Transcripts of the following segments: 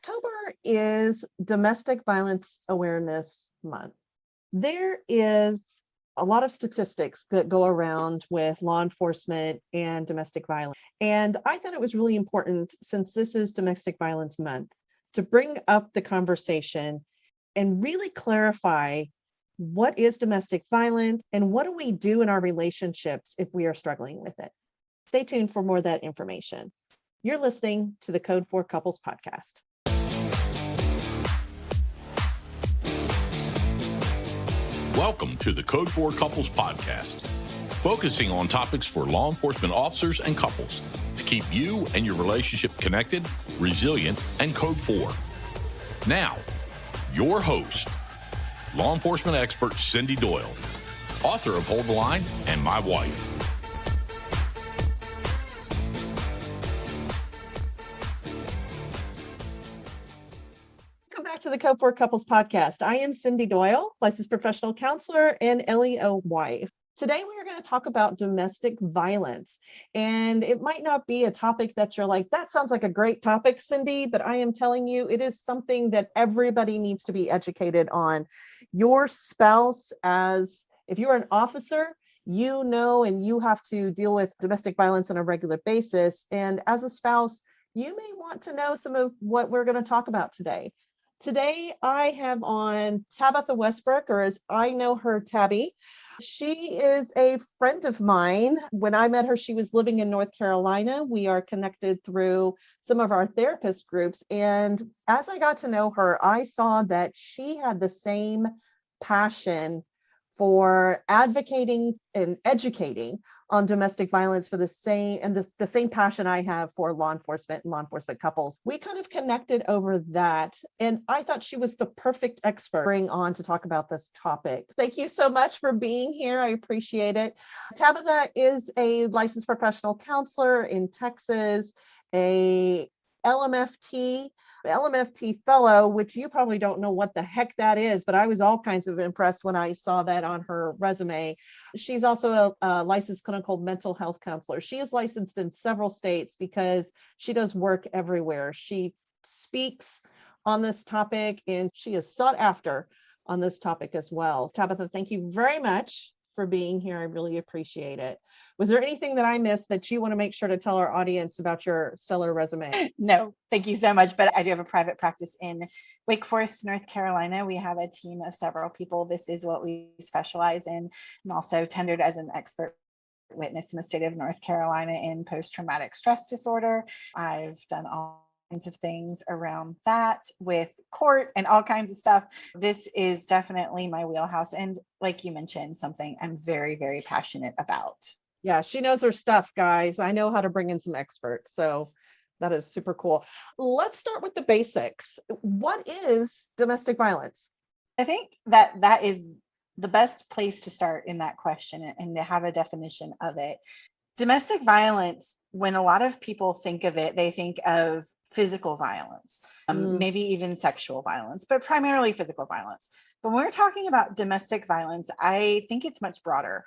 October is Domestic Violence Awareness Month. There is a lot of statistics that go around with law enforcement and domestic violence. And I thought it was really important, since this is Domestic Violence Month, to bring up the conversation and really clarify what is domestic violence and what do we do in our relationships if we are struggling with it. Stay tuned for more of that information. You're listening to the Code4Couples Podcast. Welcome to the Code4Couples Podcast, focusing on topics for law enforcement officers and couples to keep you and your relationship connected, resilient, and Code 4. Now, your host, law enforcement expert Cyndi Doyle, author of Hold the Line and My Wife. To the Code4Couples Podcast. I am Cyndi Doyle, licensed professional counselor and LEO wife. Today we are going to talk about domestic violence, and it might not be a topic that you're like, that sounds like a great topic, Cyndi, but I am telling you, it is something that everybody needs to be educated on. Your spouse, as if you're an officer, you know, and you have to deal with domestic violence on a regular basis. And as a spouse, you may want to know some of what we're going to talk about today. Today, I have on Tabitha Westbrook, or as I know her, Tabby. She is a friend of mine. When I met her, she was living in North Carolina. We are connected through some of our therapist groups. And as I got to know her, I saw that she had the same passion for advocating and educating on domestic violence for the same passion I have for law enforcement and law enforcement couples. We kind of connected over that, and I thought she was the perfect expert to bring on to talk about this topic. Thank you so much for being here. I appreciate it. Tabitha is a licensed professional counselor in Texas, a LMFT fellow, which you probably don't know what the heck that is, but I was all kinds of impressed when I saw that on her resume. She's also a licensed clinical mental health counselor. She is licensed in several states because she does work everywhere. She speaks on this topic, and she is sought after on this topic as well. Tabitha, thank you very much for being here. I really appreciate it. Was there anything that I missed that you want to make sure to tell our audience about your stellar resume? No, thank you so much. But I do have a private practice in Wake Forest, North Carolina. We have a team of several people. This is what we specialize in. I'm also tendered as an expert witness in the state of North Carolina in post-traumatic stress disorder. I've done all kinds of things around that with court and all kinds of stuff. This is definitely my wheelhouse. And like you mentioned, something I'm very, very passionate about. Yeah, she knows her stuff, guys. I know how to bring in some experts. So that is super cool. Let's start with the basics. What is domestic violence? I think that is the best place to start in that question and to have a definition of it. Domestic violence, when a lot of people think of it, they think of physical violence, maybe even sexual violence, but primarily physical violence. But when we're talking about domestic violence, I think it's much broader.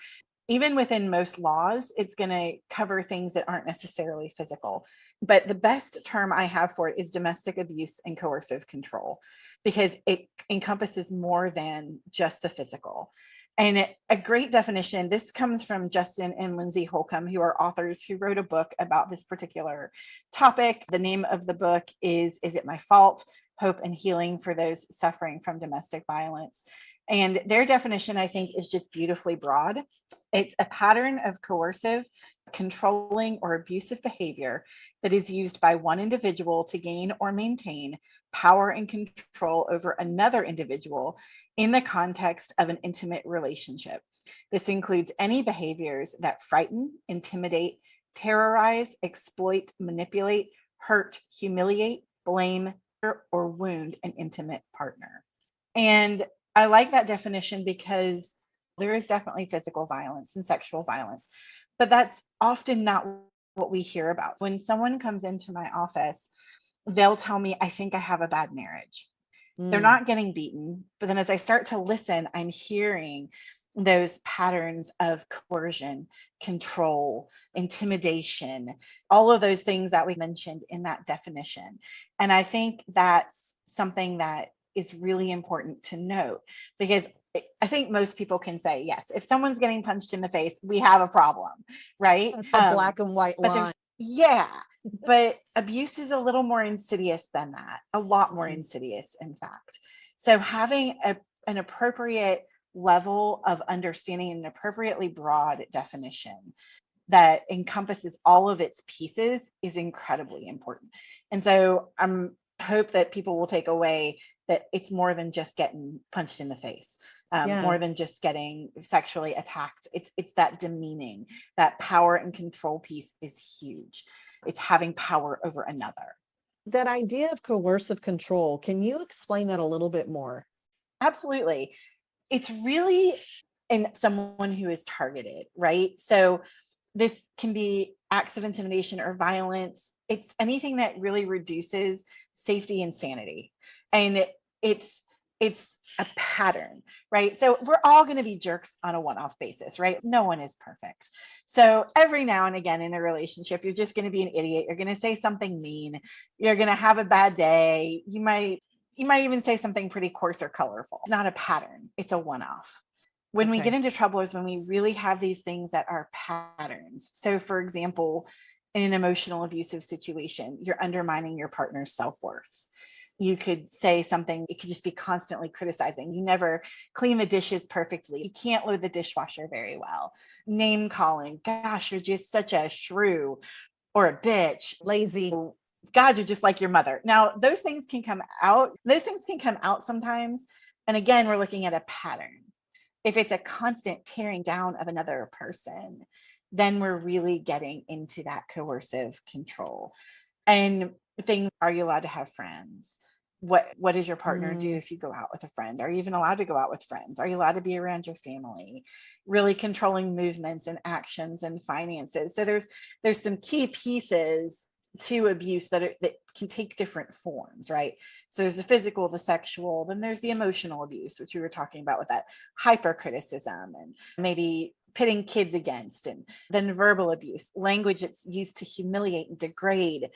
Even within most laws, it's going to cover things that aren't necessarily physical. But the best term I have for it is domestic abuse and coercive control, because it encompasses more than just the physical. And a great definition, this comes from Justin and Lindsay Holcomb, who are authors who wrote a book about this particular topic. The name of the book is It My Fault? Hope and Healing for Those Suffering from Domestic Violence. And their definition, I think, is just beautifully broad. It's a pattern of coercive, controlling, or abusive behavior that is used by one individual to gain or maintain power and control over another individual in the context of an intimate relationship. This includes any behaviors that frighten, intimidate, terrorize, exploit, manipulate, hurt, humiliate, blame, or wound an intimate partner. And I like that definition because there is definitely physical violence and sexual violence, but that's often not what we hear about. When someone comes into my office, they'll tell me, I think I have a bad marriage. They're not getting beaten, but then as I start to listen, I'm hearing those patterns of coercion, control, intimidation, all of those things that we mentioned in that definition. And I think that's something that is really important to note, because I think most people can say, yes, if someone's getting punched in the face, we have a problem, right? It's a black and white line. But abuse is a little more insidious than that, a lot more insidious, in fact. So having an appropriate level of understanding, an appropriately broad definition that encompasses all of its pieces is incredibly important. And so I hope that people will take away that it's more than just getting punched in the face, more than just getting sexually attacked. It's that demeaning, that power and control piece is huge. It's having power over another. That idea of coercive control, can you explain that a little bit more? Absolutely. It's really in someone who is targeted, right? So this can be acts of intimidation or violence. It's anything that really reduces safety and sanity. And it's a pattern, right? So we're all going to be jerks on a one-off basis, right? No one is perfect. So every now and again in a relationship, you're just going to be an idiot. You're going to say something mean. You're going to have a bad day. You might even say something pretty coarse or colorful. It's not a pattern. It's a one-off. When we get into trouble is when we really have these things that are patterns. So for example, in an emotional abusive situation, you're undermining your partner's self-worth. You could say something, it could just be constantly criticizing. You never clean the dishes perfectly. You can't load the dishwasher very well. Name calling. Gosh, you're just such a shrew or a bitch. Lazy. God, you're just like your mother. Now, those things can come out. Those things can come out sometimes. And again, we're looking at a pattern. If it's a constant tearing down of another person, then we're really getting into that coercive control. And things, are you allowed to have friends? What does your partner do if you go out with a friend? Are you even allowed to go out with friends? Are you allowed to be around your family? Really controlling movements and actions and finances. So there's some key pieces to abuse that can take different forms, right? So there's the physical, the sexual, then there's the emotional abuse, which we were talking about with that hypercriticism and maybe pitting kids against, and then verbal abuse, language that's used to humiliate and degrade,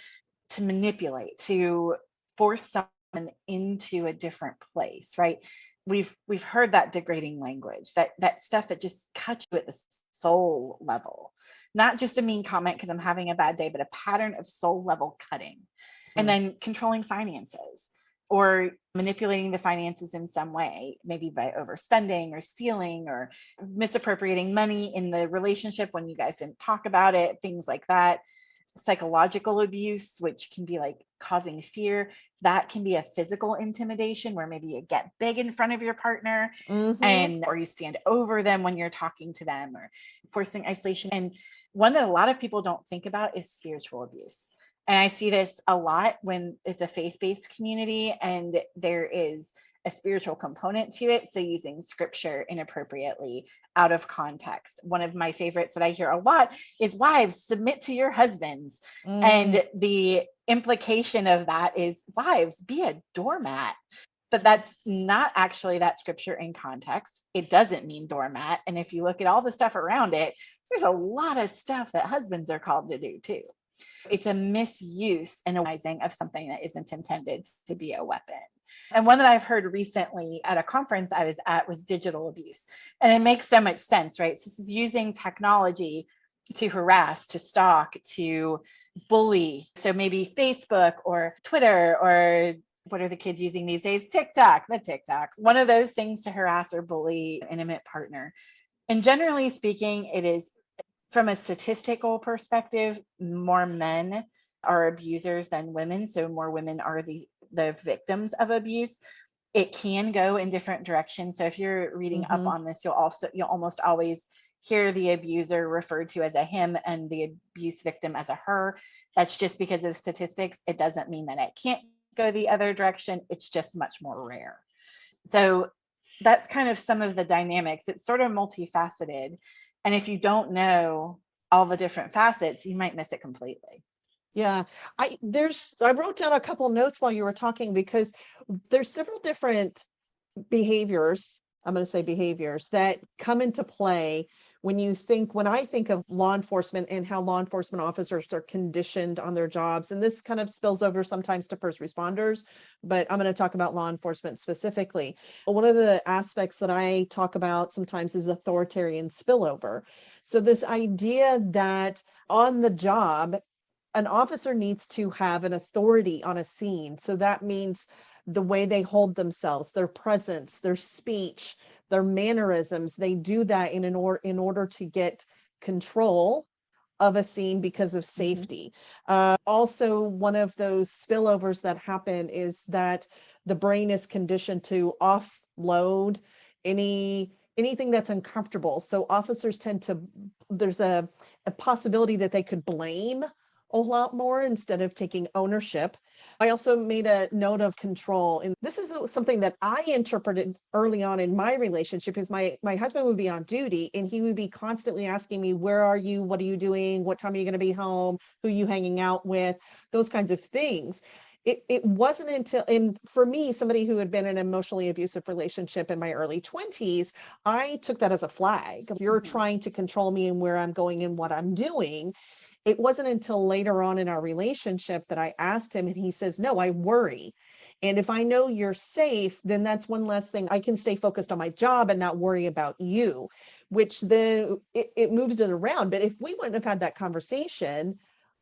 to manipulate, to force someone into a different place, right? We've heard that degrading language, that stuff that just cuts you at the soul level, not just a mean comment because I'm having a bad day, but a pattern of soul level cutting. And then controlling finances or manipulating the finances in some way, maybe by overspending or stealing or misappropriating money in the relationship when you guys didn't talk about it, things like that. Psychological abuse, which can be like causing fear. That can be a physical intimidation where maybe you get big in front of your partner or you stand over them when you're talking to them, or forcing isolation. And one that a lot of people don't think about is spiritual abuse. And I see this a lot when it's a faith-based community and there is a spiritual component to it. So using scripture inappropriately out of context. One of my favorites that I hear a lot is, wives, submit to your husbands. And the implication of that is, wives, be a doormat. But that's not actually that scripture in context. It doesn't mean doormat. And if you look at all the stuff around it, there's a lot of stuff that husbands are called to do too. It's a misuse and a using of something that isn't intended to be a weapon. And one that I've heard recently at a conference I was at was digital abuse. And it makes so much sense, right? So this is using technology to harass, to stalk, to bully. So maybe Facebook or Twitter, or what are the kids using these days? The TikToks, one of those things to harass or bully an intimate partner. And generally speaking, it is, from a statistical perspective, more men are abusers than women. So more women are the victims of abuse. It can go in different directions. So if you're reading up on this, you'll almost always hear the abuser referred to as a him and the abuse victim as a her. That's just because of statistics. It doesn't mean that it can't go the other direction. It's just much more rare. So that's kind of some of the dynamics. It's sort of multifaceted. And if you don't know all the different facets, you might miss it completely. Yeah, I wrote down a couple notes while you were talking, because there's several different behaviors I'm going to say behaviors that come into play when I think of law enforcement and how law enforcement officers are conditioned on their jobs. And this kind of spills over sometimes to first responders, but I'm going to talk about law enforcement specifically. One of the aspects that I talk about sometimes is authoritarian spillover. So this idea that on the job, an officer needs to have an authority on a scene. So that means the way they hold themselves, their presence, their speech, their mannerisms. They do that in order to get control of a scene because of safety. Also, one of those spillovers that happen is that the brain is conditioned to offload anything that's uncomfortable. So officers there's a possibility that they could blame a lot more instead of taking ownership. I also made a note of control. And this is something that I interpreted early on in my relationship, is my husband would be on duty and he would be constantly asking me, where are you? What are you doing? What time are you going to be home? Who are you hanging out with? Those kinds of things. It wasn't until, and for me, somebody who had been in an emotionally abusive relationship in my early 20s, I took that as a flag. You're trying to control me and where I'm going and what I'm doing. It wasn't until later on in our relationship that I asked him, and he says, no, I worry. And if I know you're safe, then that's one less thing. I can stay focused on my job and not worry about you, which then it moves it around. But if we wouldn't have had that conversation,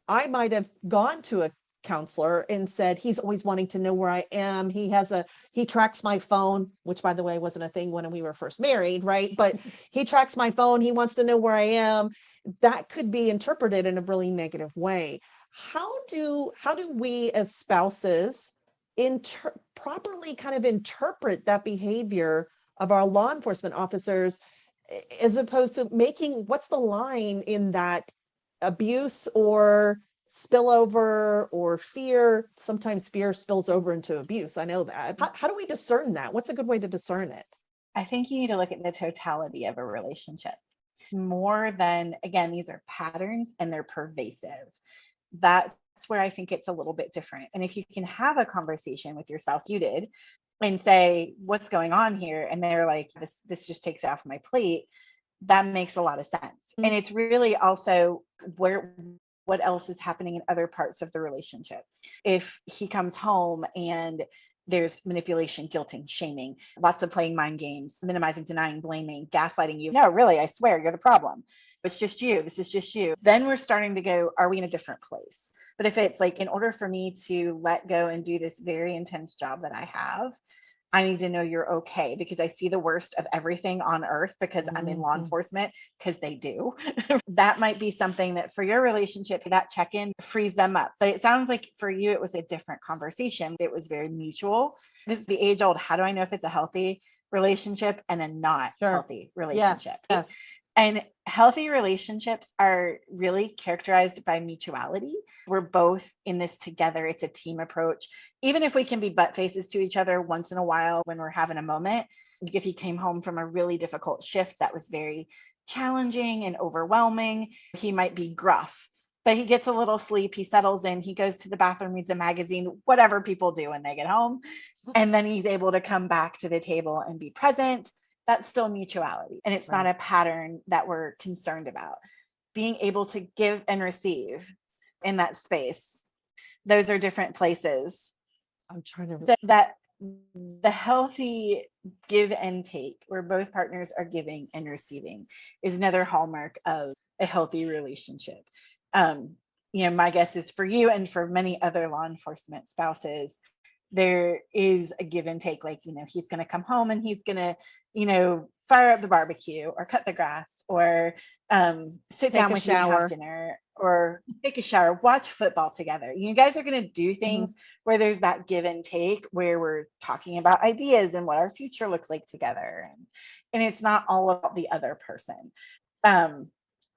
I might have gone to a counselor and said, he's always wanting to know where I am. He tracks my phone, which by the way, wasn't a thing when we were first married, right? But he tracks my phone. He wants to know where I am. That could be interpreted in a really negative way. How do we as spouses properly kind of interpret that behavior of our law enforcement officers, as opposed to what's the line in that abuse or spillover or fear? Sometimes fear spills over into abuse. I know that. How do we discern that? What's a good way to discern it? I think you need to look at the totality of a relationship more than, again, these are patterns and they're pervasive. That's where I think it's a little bit different. And if you can have a conversation with your spouse, you did, and say, what's going on here? And they're like, this just takes it off my plate. That makes a lot of sense. Mm-hmm. And it's really also what else is happening in other parts of the relationship. If he comes home and there's manipulation, guilting, shaming, lots of playing mind games, minimizing, denying, blaming, gaslighting you. No, really, I swear you're the problem. It's just you. This is just you. Then we're starting to go, are we in a different place? But if it's like, in order for me to let go and do this very intense job that I have, I need to know you're okay, because I see the worst of everything on earth because I'm in law enforcement, because they do. That might be something that for your relationship, that check-in frees them up. But it sounds like for you, it was a different conversation. It was very mutual. This is the age old, how do I know if it's a healthy relationship and a not healthy relationship? Yes. And healthy relationships are really characterized by mutuality. We're both in this together. It's a team approach. Even if we can be butt faces to each other once in a while when we're having a moment, if he came home from a really difficult shift that was very challenging and overwhelming, he might be gruff, but he gets a little sleep. He settles in. He goes to the bathroom, reads a magazine, whatever people do when they get home. And then he's able to come back to the table and be present. That's still mutuality. And it's not a pattern that we're concerned about. Being able to give and receive in that space, those are different places. I'm trying to... So that the healthy give and take, where both partners are giving and receiving, is another hallmark of a healthy relationship. My guess is for you and for many other law enforcement spouses, there is a give and take. Like, he's going to come home and he's going to, fire up the barbecue or cut the grass or sit down with you and have dinner or take a shower, watch football together. You guys are going to do things where there's that give and take, where we're talking about ideas and what our future looks like together. And it's not all about the other person. And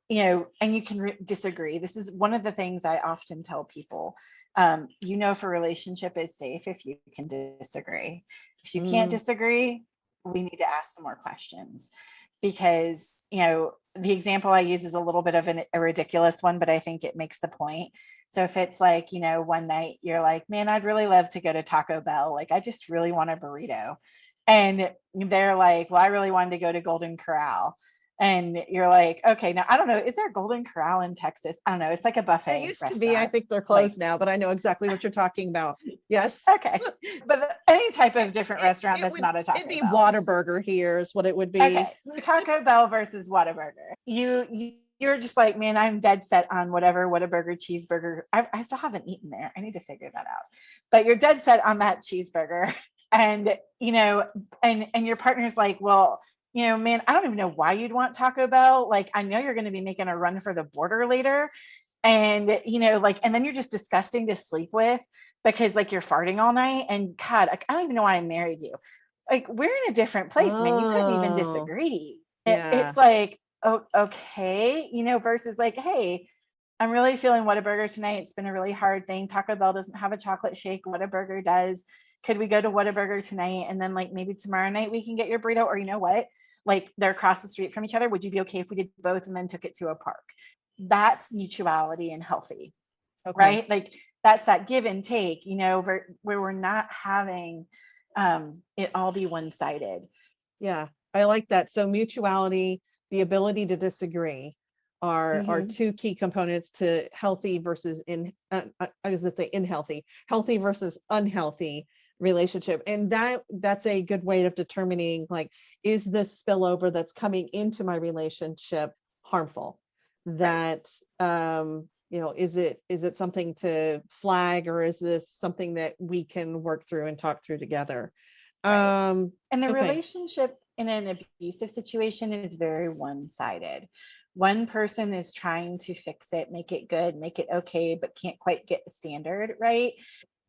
you can disagree. This is one of the things I often tell people. If a relationship is safe, if you can disagree. If you can't disagree, we need to ask some more questions, because, the example I use is a little bit of a ridiculous one, but I think it makes the point. So if it's like, one night you're like, man, I'd really love to go to Taco Bell. Like, I just really want a burrito. And they're like, well, I really wanted to go to Golden Corral. And you're like, okay, now I don't know, is there a Golden Corral in Texas? I don't know. It's like a buffet There used to restaurant. be. I think they're closed now, but I know exactly what you're talking about. Yes. Okay. But any type of different restaurant that's not a Taco It'd be Bell. Whataburger here is what it would be. Okay. Taco Bell versus Whataburger. You're just like, man, I'm dead set on Whataburger cheeseburger. I still haven't eaten there. I need to figure that out. But you're dead set on that cheeseburger. And, and your partner's like, well, man, I don't even know why you'd want Taco Bell. Like, I know you're going to be making a run for the border later. And, and then you're just disgusting to sleep with because like you're farting all night. And God, I don't even know why I married you. Like, we're in a different place, man. You couldn't even disagree. Yeah. It's like, oh, okay, versus like, hey, I'm really feeling Whataburger tonight. It's been a really hard thing. Taco Bell doesn't have a chocolate shake. Whataburger does. Could we go to Whataburger tonight? And then like maybe tomorrow night we can get your burrito, or you know what? Like they're across the street from each other. Would you be okay if we did both and then took it to a park? That's mutuality and healthy, right? Like that's that give and take, where we're not having it all be one-sided. Yeah, I like that. So mutuality, the ability to disagree are two key components to healthy versus healthy versus unhealthy relationship. And that's a good way of determining, like, is this spillover that's coming into my relationship harmful? That is it something to flag, or is this something that we can work through and talk through together? And the relationship in an abusive situation is very one-sided. One person is trying to fix it, make it good, make it okay, but can't quite get the standard right.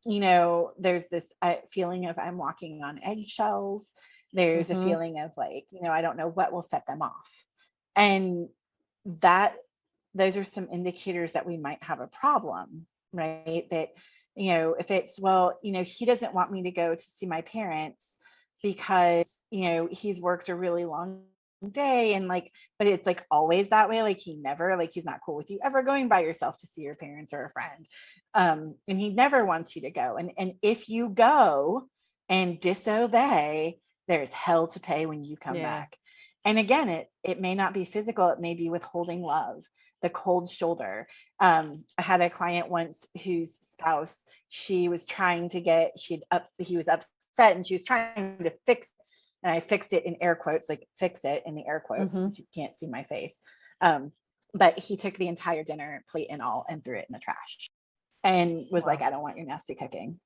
There's this feeling of I'm walking on eggshells. There's a feeling of like, I don't know what will set them off. And those are some indicators that we might have a problem, right? That, if it's, well, he doesn't want me to go to see my parents because, he's worked a really long day, and like, but it's like always that way. Like he's not cool with you ever going by yourself to see your parents or a friend. And he never wants you to go. And if you go and disobey, there's hell to pay when you come back. And again, it may not be physical. It may be withholding love, the cold shoulder. I had a client once whose spouse, he was upset and she was trying to fix it. And I fixed it in air quotes, like fix it in the air quotes, since you can't see my face. But he took the entire dinner plate and all and threw it in the trash and was like, I don't want your nasty cooking.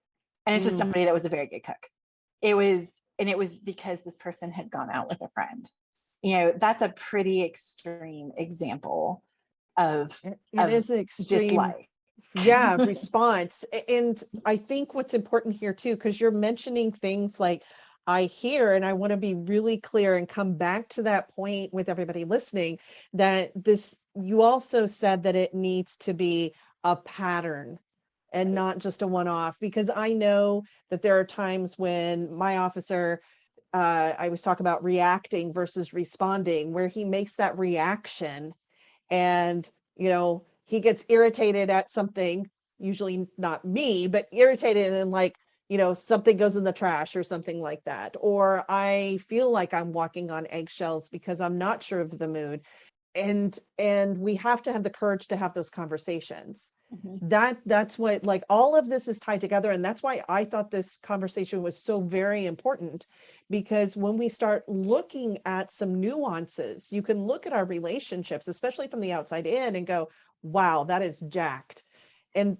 And it's just somebody that was a very good cook. It was because this person had gone out with a friend. That's a pretty extreme example of is an extreme dislike. Response. And I think what's important here too, because you're mentioning things like, I hear, and I want to be really clear and come back to that point with everybody listening, that you also said that it needs to be a pattern and not just a one-off, because I know that there are times when my officer, I was talking about reacting versus responding, where he makes that reaction and, he gets irritated at something, usually not me, but irritated, and like, something goes in the trash or something like that. Or I feel like I'm walking on eggshells because I'm not sure of the mood. And we have to have the courage to have those conversations. That's what, like, all of this is tied together. And that's why I thought this conversation was so very important, because when we start looking at some nuances, you can look at our relationships, especially from the outside in, and go, wow, that is jacked. And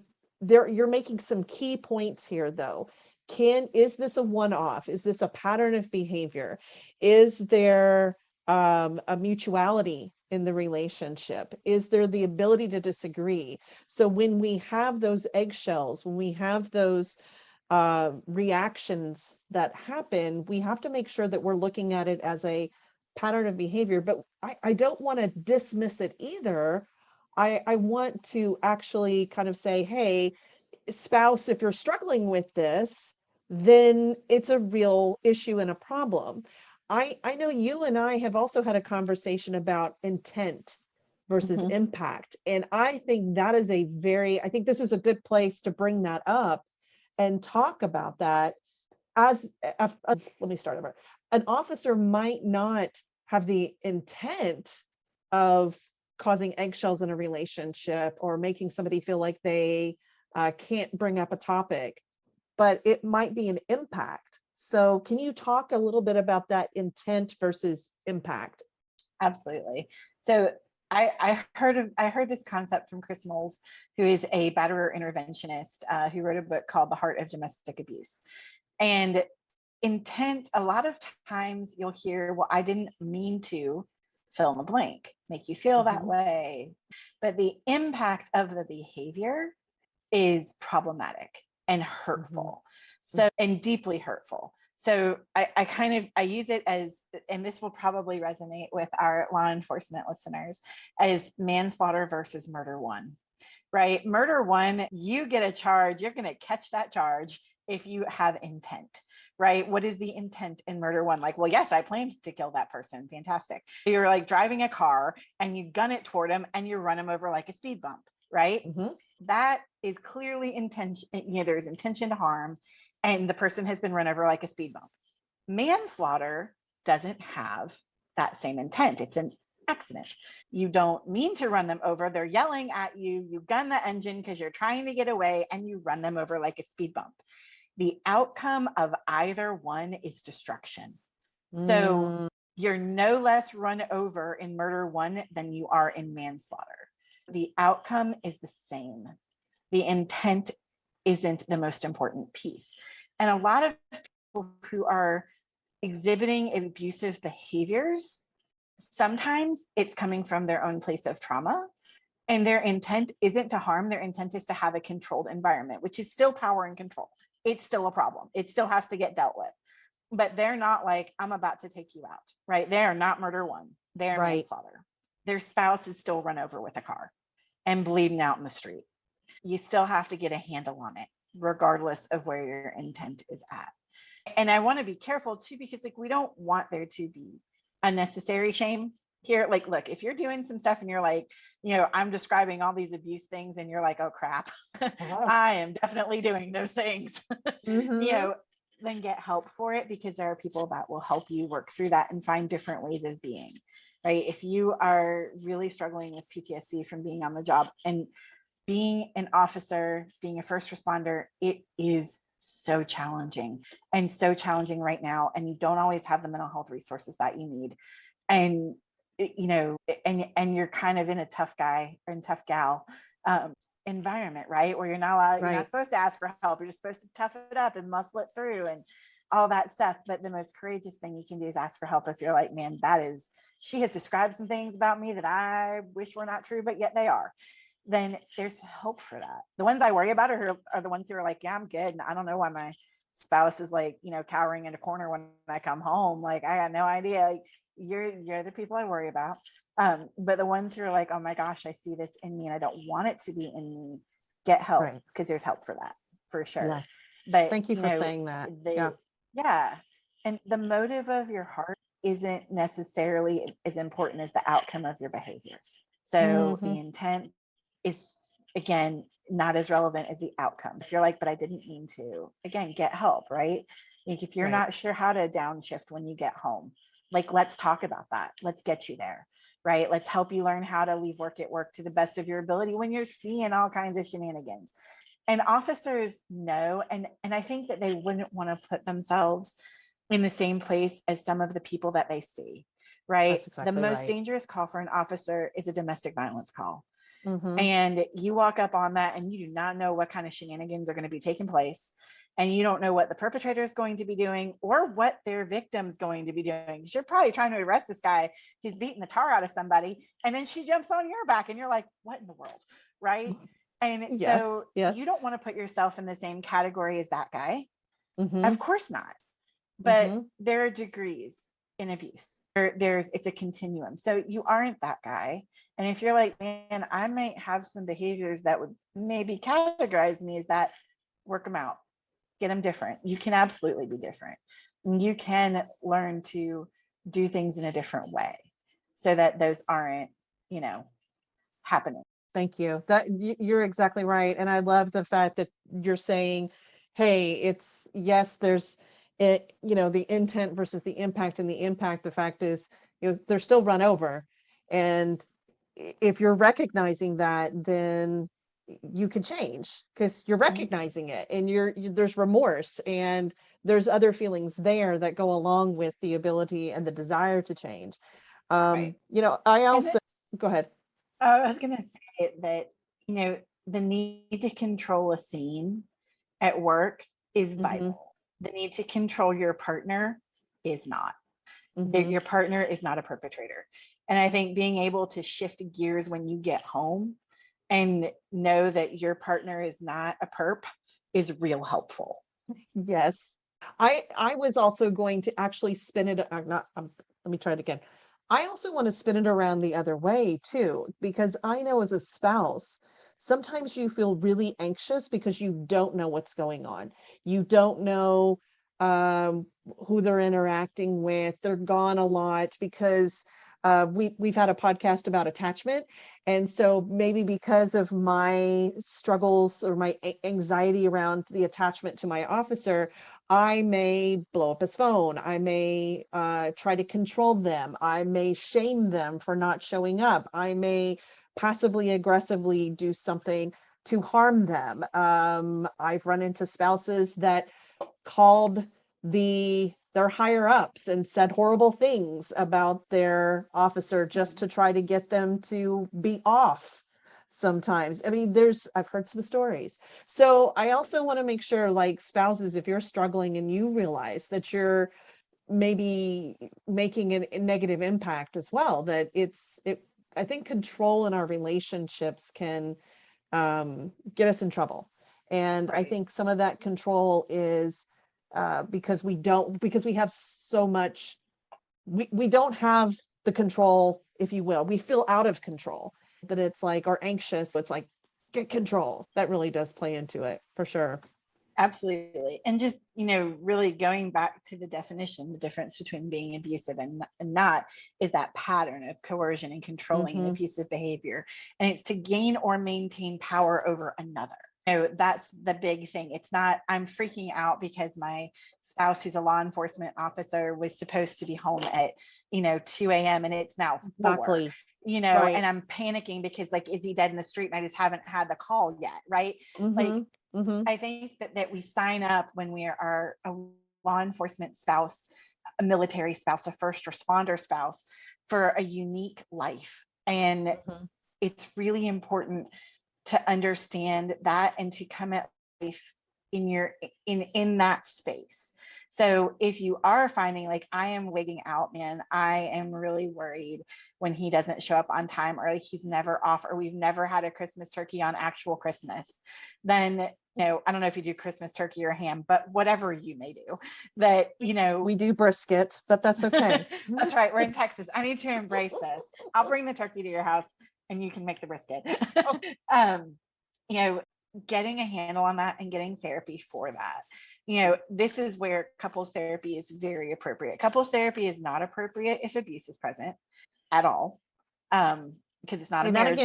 you're making some key points here though. Is this a one-off? Is this a pattern of behavior? Is there a mutuality in the relationship? Is there the ability to disagree? So when we have those eggshells, when we have those reactions that happen, we have to make sure that we're looking at it as a pattern of behavior. But I don't want to dismiss it either. I want to actually kind of say, hey, spouse, if you're struggling with this, then it's a real issue and a problem. I know you and I have also had a conversation about intent versus impact. And I think I think this is a good place to bring that up and talk about that. as let me start over. An officer might not have the intent of causing eggshells in a relationship or making somebody feel like they can't bring up a topic, but it might be an impact. So can you talk a little bit about that intent versus impact? Absolutely. So I heard this concept from Chris Knowles, who is a batterer interventionist, who wrote a book called The Heart of Domestic Abuse. And intent, a lot of times you'll hear, well, I didn't mean to fill in the blank, make you feel that way. But the impact of the behavior is problematic and hurtful. So, and deeply hurtful. So I use it as, and this will probably resonate with our law enforcement listeners, as manslaughter versus murder one, right? Murder one, you get a charge, you're going to catch that charge if you have intent, right? What is the intent in murder one? Like, well, yes, I planned to kill that person. Fantastic. You're like driving a car and you gun it toward him and you run him over like a speed bump, right? That is clearly intention. There's intention to harm, and the person has been run over like a speed bump. Manslaughter doesn't have that same intent. It's an accident. You don't mean to run them over. They're yelling at you. You gun the engine because you're trying to get away, and you run them over like a speed bump. The outcome of either one is destruction. So you're no less run over in murder one than you are in manslaughter. The outcome is the same. The intent isn't the most important piece. And a lot of people who are exhibiting abusive behaviors, sometimes it's coming from their own place of trauma, and their intent isn't to harm. Their intent is to have a controlled environment, which is still power and control. It's still a problem. It still has to get dealt with. But they're not like, I'm about to take you out, right? They are not murder one. They're manslaughter. Their spouse is still run over with a car and bleeding out in the street. You still have to get a handle on it, regardless of where your intent is at. And I want to be careful too, because like, we don't want there to be unnecessary shame here. Like, look, if you're doing some stuff and you're like, I'm describing all these abuse things and you're like, oh crap, I am definitely doing those things, then get help for it, because there are people that will help you work through that and find different ways of being, right? If you are really struggling with PTSD from being on the job, and being an officer, being a first responder, it is so challenging right now. And you don't always have the mental health resources that you need. And, and you're kind of in a tough guy or tough gal environment, right? Where you're not allowed, you're not supposed to ask for help. You're just supposed to tough it up and muscle it through and all that stuff. But the most courageous thing you can do is ask for help. If you're like, man, she has described some things about me that I wish were not true, but yet they are. Then there's hope for that. The ones I worry about are the ones who are like, yeah, I'm good. And I don't know why my spouse is like, cowering in a corner when I come home. Like, I got no idea. Like, you're the people I worry about. But the ones who are like, oh my gosh, I see this in me and I don't want it to be in me, get help, because there's help for that, for sure. Yeah. But thank you for saying that. Yeah. And the motive of your heart isn't necessarily as important as the outcome of your behaviors. So the intent is, again, not as relevant as the outcome. If you're like, but I didn't mean to, again, get help, right? Like, if you're not sure how to downshift when you get home, like, let's talk about that. Let's get you there, right? Let's help you learn how to leave work at work to the best of your ability when you're seeing all kinds of shenanigans. And officers know, and I think that they wouldn't want to put themselves in the same place as some of the people that they see, right? The most dangerous call for an officer is a domestic violence call. And you walk up on that and you do not know what kind of shenanigans are going to be taking place. And you don't know what the perpetrator is going to be doing or what their victim's going to be doing. You're probably trying to arrest this guy who's beating the tar out of somebody. And then she jumps on your back and you're like, what in the world? Right. And so you don't want to put yourself in the same category as that guy. Of course not. But there are degrees in abuse. It's a continuum. So you aren't that guy. And if you're like, man, I might have some behaviors that would maybe categorize me as that, work them out, get them different. You can absolutely be different. You can learn to do things in a different way so that those aren't, happening. Thank you. You're exactly right. And I love the fact that you're saying, hey, there's the intent versus the impact, and the impact, the fact is, they're still run over. And if you're recognizing that, then you can change, because you're recognizing it, and there's remorse, and there's other feelings there that go along with the ability and the desire to change. Right. I also, go ahead. I was going to say that, the need to control a scene at work is vital. The need to control your partner is not. Your partner is not a perpetrator. And I think being able to shift gears when you get home and know that your partner is not a perp is real helpful. Yes. I was also going to actually spin it. Let me try it again. I also want to spin it around the other way too, because I know as a spouse, sometimes you feel really anxious because you don't know what's going on. You don't know who they're interacting with. They're gone a lot because we've had a podcast about attachment. And so maybe because of my struggles or my anxiety around the attachment to my officer, I may blow up his phone. I may try to control them. I may shame them for not showing up. I may passively aggressively do something to harm them. I've run into spouses that called their higher ups and said horrible things about their officer just to try to get them to be off sometimes. I mean, I've heard some stories. So I also want to make sure, like, spouses, if you're struggling and you realize that you're maybe making a negative impact as well, that I think control in our relationships can get us in trouble. And I think some of that control is because we have so much, we don't have the control, if you will. We feel out of control, that it's like, or anxious. It's like, get control. That really does play into it for sure. Absolutely. And just, really going back to the definition, the difference between being abusive and not is that pattern of coercion and controlling and abusive behavior. And it's to gain or maintain power over another. That's the big thing. It's not, I'm freaking out because my spouse, who's a law enforcement officer, was supposed to be home at, 2 a.m. and it's now 4. Exactly. Right. And I'm panicking because, like, is he dead in the street? And I just haven't had the call yet. Right. I think that we sign up when we are a law enforcement spouse, a military spouse, a first responder spouse, for a unique life. And it's really important to understand that and to come at life in that space. So if you are finding, like, I am wigging out, man, I am really worried when he doesn't show up on time, or like he's never off, or we've never had a Christmas turkey on actual Christmas, then, I don't know if you do Christmas turkey or ham, but whatever you may do, that, we do brisket, but that's okay. That's right. We're in Texas. I need to embrace this. I'll bring the turkey to your house and you can make the brisket. Getting a handle on that and getting therapy for that. This is where couples therapy is very appropriate. Couples therapy is not appropriate if abuse is present at all, because it's not a marriage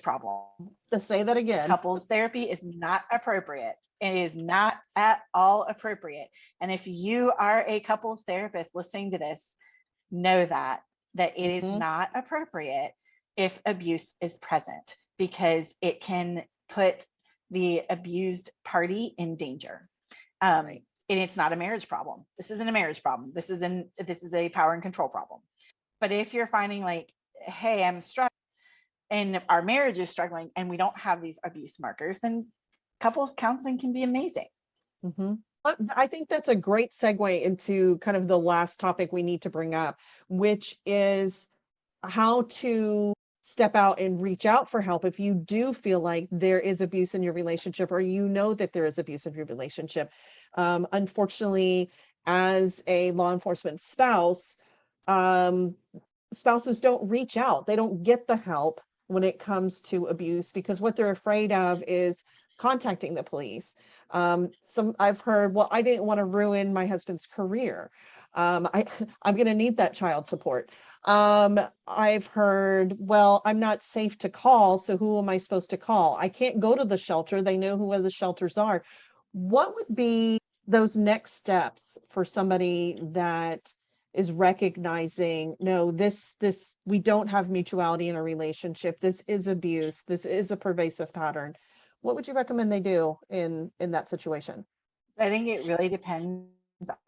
problem. To say that again. Couples therapy is not appropriate. It is not at all appropriate. And if you are a couples therapist listening to this, know that it is not appropriate if abuse is present, because it can put the abused party in danger. And it's not a marriage problem. This isn't a marriage problem. This is a power and control problem. But if you're finding, like, hey, I'm struggling and our marriage is struggling and we don't have these abuse markers, then couples counseling can be amazing. I think that's a great segue into kind of the last topic we need to bring up, which is how to step out and reach out for help if you do feel like there is abuse in your relationship, or that there is abuse in your relationship. Unfortunately, as a law enforcement spouse, spouses don't reach out. They don't get the help when it comes to abuse, because what they're afraid of is contacting the police. I've heard, well, I didn't want to ruin my husband's career. I'm going to need that child support. I've heard, well, I'm not safe to call, so who am I supposed to call? I can't go to the shelter. They know who the shelters are. What would be those next steps for somebody that is recognizing, no, this, we don't have mutuality in a relationship. This is abuse. This is a pervasive pattern. What would you recommend they do in that situation? I think it really depends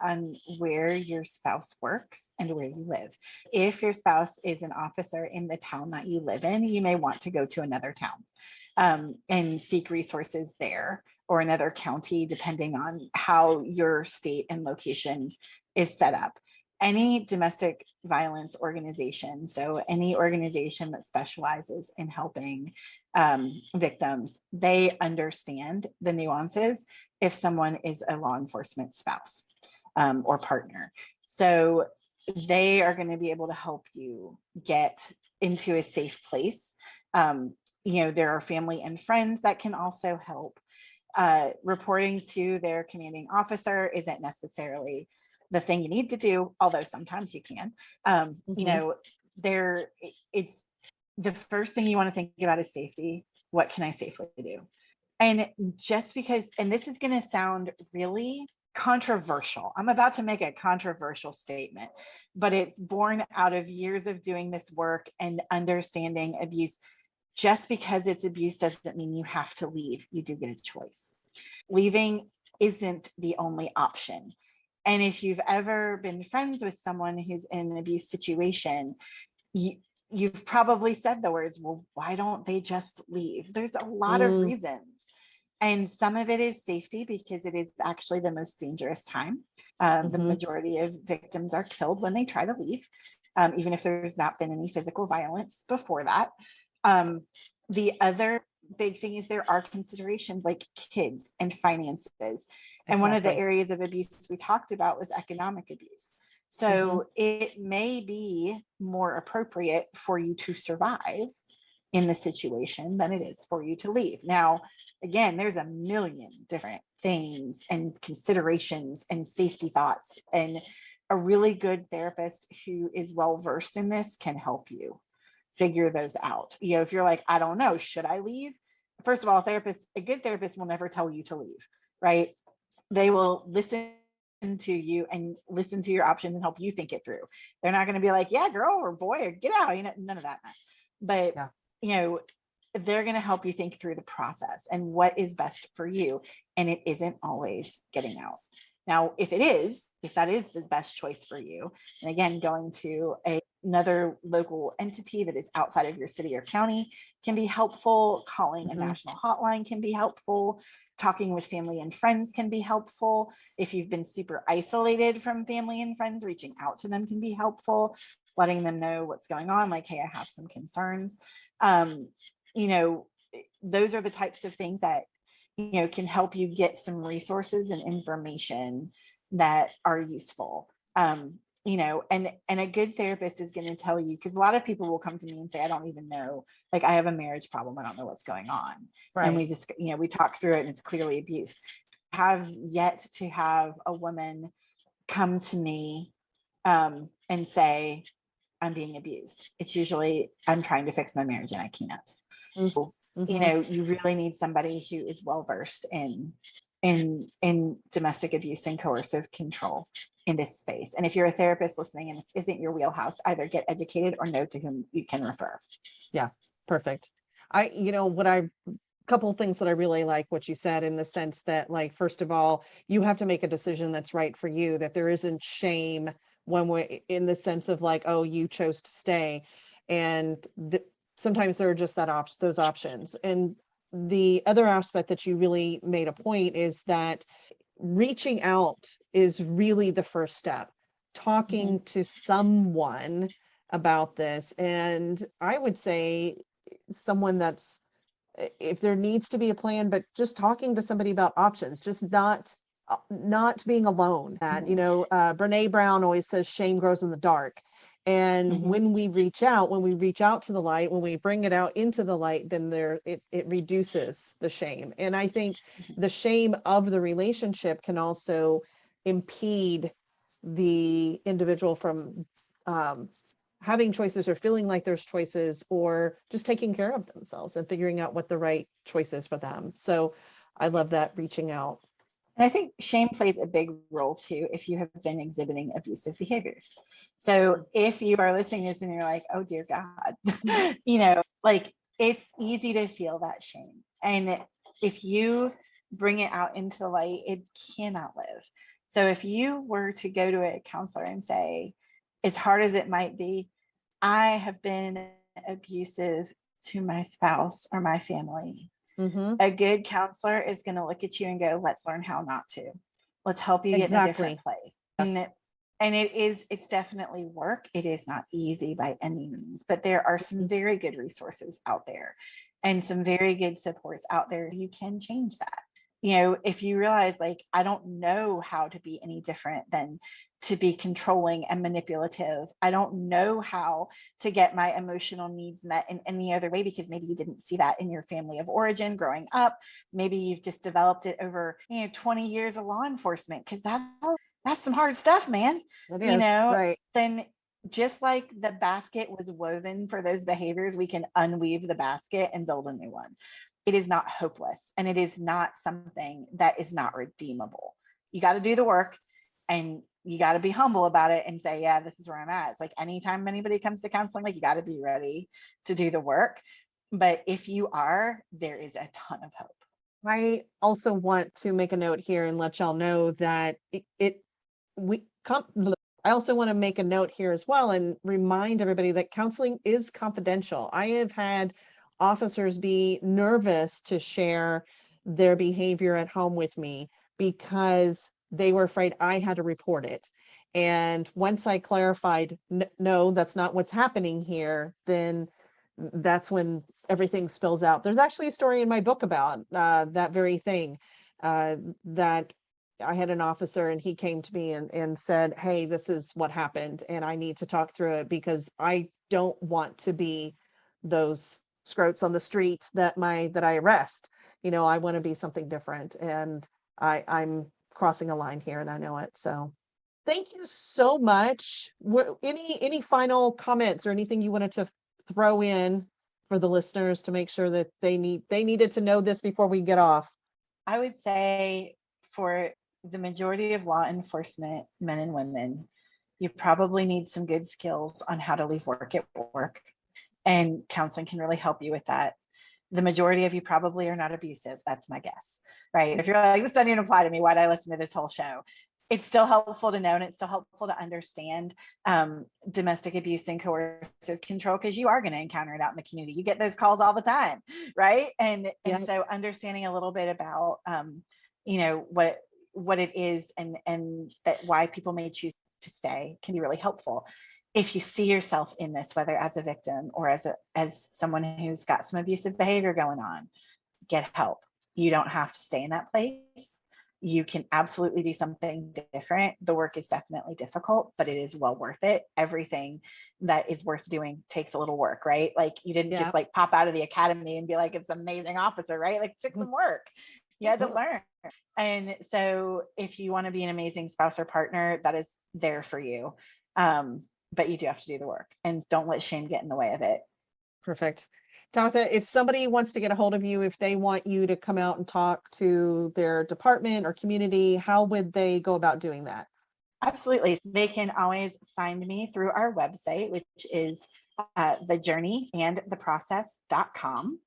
on where your spouse works and where you live. If your spouse is an officer in the town that you live in, you may want to go to another town and seek resources there, or another county, depending on how your state and location is set up. Any domestic violence organization, so any organization that specializes in helping victims, they understand the nuances if someone is a law enforcement spouse or partner. So they are going to be able to help you get into a safe place. There are family and friends that can also help. Reporting to their commanding officer isn't necessarily the thing you need to do, although sometimes you can. It's the first thing you want to think about is safety. What can I safely do? And just because, and this is going to sound really controversial, I'm about to make a controversial statement, but it's born out of years of doing this work and understanding abuse. Just because it's abuse doesn't mean you have to leave. You do get a choice. Leaving isn't the only option. And if you've ever been friends with someone who's in an abuse situation, you've probably said the words, well, why don't they just leave? There's a lot of reasons. And some of it is safety, because it is actually the most dangerous time. The majority of victims are killed when they try to leave, even if there's not been any physical violence before that. The other big thing is there are considerations like kids and finances. And one of the areas of abuse we talked about was economic abuse. So it may be more appropriate for you to survive in the situation than it is for you to leave. Now, again, there's a million different things and considerations and safety thoughts, and a really good therapist who is well-versed in this can help you figure those out. If you're like, I don't know, should I leave? First of all, a good therapist will never tell you to leave, right? They will listen to you and listen to your options and help you think it through. They're not going to be like, yeah, girl or boy, or get out, none of that mess. But, they're going to help you think through the process and what is best for you. And it isn't always getting out. Now, if that is the best choice for you, and again, going to another local entity that is outside of your city or county can be helpful. Calling a national hotline can be helpful. Talking with family and friends can be helpful. If you've been super isolated from family and friends, reaching out to them can be helpful. Letting them know what's going on, like, hey, I have some concerns. Those are the types of things that can help you get some resources and information that are useful. And a good therapist is going to tell you, because a lot of people will come to me and say, I don't even know, like, I have a marriage problem, I don't know what's going on. Right. And we just, we talk through it and it's clearly abuse. I have yet to have a woman come to me and say, I'm being abused. It's usually, I'm trying to fix my marriage and I can't. So, you really need somebody who is well-versed in domestic abuse and coercive control in this space. And if you're a therapist listening and this isn't your wheelhouse, either get educated or know to whom you can refer. Yeah, perfect. Couple of things that I really like what you said, in the sense that, like, first of all, you have to make a decision that's right for you, that there isn't shame when we, in the sense of like, oh, you chose to stay. And sometimes there are just those options. And the other aspect that you really made a point is that reaching out is really the first step. Talking to someone about this. And I would say someone that's, if there needs to be a plan, but just talking to somebody about options, just not being alone. That, Brene Brown always says shame grows in the dark. And when we reach out to the light, when we bring it out into the light, then it reduces the shame. And I think the shame of the relationship can also impede the individual from having choices, or feeling like there's choices, or just taking care of themselves and figuring out what the right choice is for them. So I love that, reaching out. And I think shame plays a big role too if you have been exhibiting abusive behaviors. So if you are listening to this and you're like, oh dear God, like it's easy to feel that shame. And if you bring it out into the light, it cannot live. So if you were to go to a counselor and say, as hard as it might be, I have been abusive to my spouse or my family. Mm-hmm. A good counselor is going to look at you and go, let's learn how not to. Let's help you get in a different place. Yes. And it's definitely work. It is not easy by any means, but there are some very good resources out there and some very good supports out there. You can change that. If you realize, like, I don't know how to be any different than to be controlling and manipulative. I don't know how to get my emotional needs met in any other way, because maybe you didn't see that in your family of origin growing up. Maybe you've just developed it over 20 years of law enforcement, because that's some hard stuff, man. It is, right. Then just like the basket was woven for those behaviors, we can unweave the basket and build a new one. It is not hopeless, and it is not something that is not redeemable. You got to do the work, and you got to be humble about it and say, yeah, this is where I'm at. It's like anytime anybody comes to counseling, like, you got to be ready to do the work. But if you are, there is a ton of hope. I also want to make a note here and let y'all know that I also want to make a note here as well and remind everybody that counseling is confidential. I have had officers be nervous to share their behavior at home with me because they were afraid I had to report it. And once I clarified, no, that's not what's happening here, then that's when everything spills out. There's actually a story in my book about that very thing, that I had an officer and he came to me and said, hey, this is what happened and I need to talk through it because I don't want to be those scroats on the street that I arrest. I want to be something different, and I'm crossing a line here and I know it. So thank you so much. Any final comments or anything you wanted to throw in for the listeners to make sure that they needed to know this before we get off? I would say for the majority of law enforcement men and women, you probably need some good skills on how to leave work at work, and counseling can really help you with that. The majority of you probably are not abusive. That's my guess, right? If you're like, this doesn't even apply to me, why did I listen to this whole show? It's still helpful to know, and it's still helpful to understand domestic abuse and coercive control, because you are going to encounter it out in the community. You get those calls all the time, right? And so understanding a little bit about what it is and that why people may choose to stay can be really helpful. If you see yourself in this, whether as a victim or as someone who's got some abusive behavior going on, get help. You don't have to stay in that place. You can absolutely do something different. The work is definitely difficult, but it is well worth it. Everything that is worth doing takes a little work, right? Like, you didn't just like pop out of the academy and be like, it's an amazing officer, right? Like, it took some work. You had to learn. And so if you want to be an amazing spouse or partner, that is there for you. But you do have to do the work, and don't let shame get in the way of it. Perfect. Tabitha, if somebody wants to get a hold of you, if they want you to come out and talk to their department or community, how would they go about doing that? Absolutely. They can always find me through our website, which is thejourneyandtheprocess.com.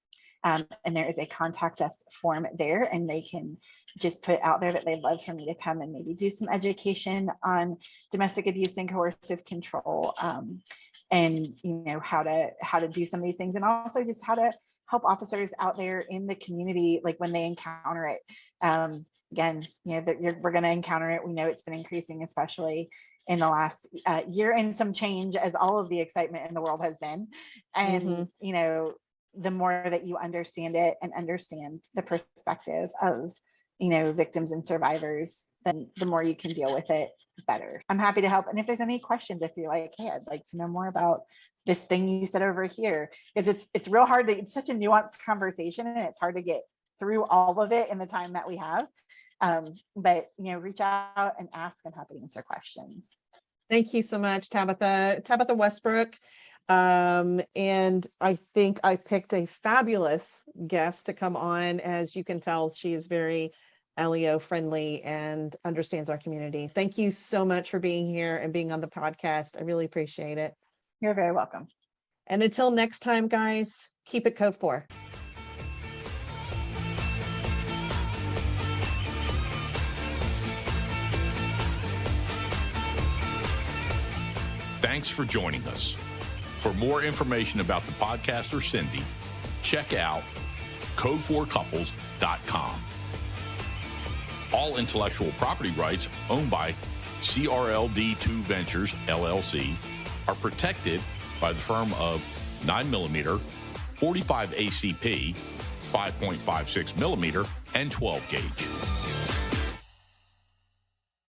And there is a contact us form there, and they can just put out there that they'd love for me to come and maybe do some education on domestic abuse and coercive control, and how to do some of these things, and also just how to help officers out there in the community, like when they encounter it. Again, we're going to encounter it. We know it's been increasing, especially in the last year and some change, as all of the excitement in the world has been. And the more that you understand it and understand the perspective of, victims and survivors, then the more you can deal with it, better. I'm happy to help. And if there's any questions, if you're like, hey, I'd like to know more about this thing you said over here, because it's real hard it's such a nuanced conversation, and it's hard to get through all of it in the time that we have. But reach out and ask. I'm happy to answer questions. Thank you so much, Tabitha Westbrook. And I think I picked a fabulous guest to come on. As you can tell, she is very LEO friendly and understands our community. Thank you so much for being here and being on the podcast. I really appreciate it. You're very welcome. And until next time, guys, keep it Code 4. Thanks for joining us. For more information about the podcast or Cyndi, check out Code4Couples.com. All intellectual property rights owned by CRLD2 Ventures, LLC, are protected by the firm of 9mm, 45 ACP, 5.56mm, and 12 gauge.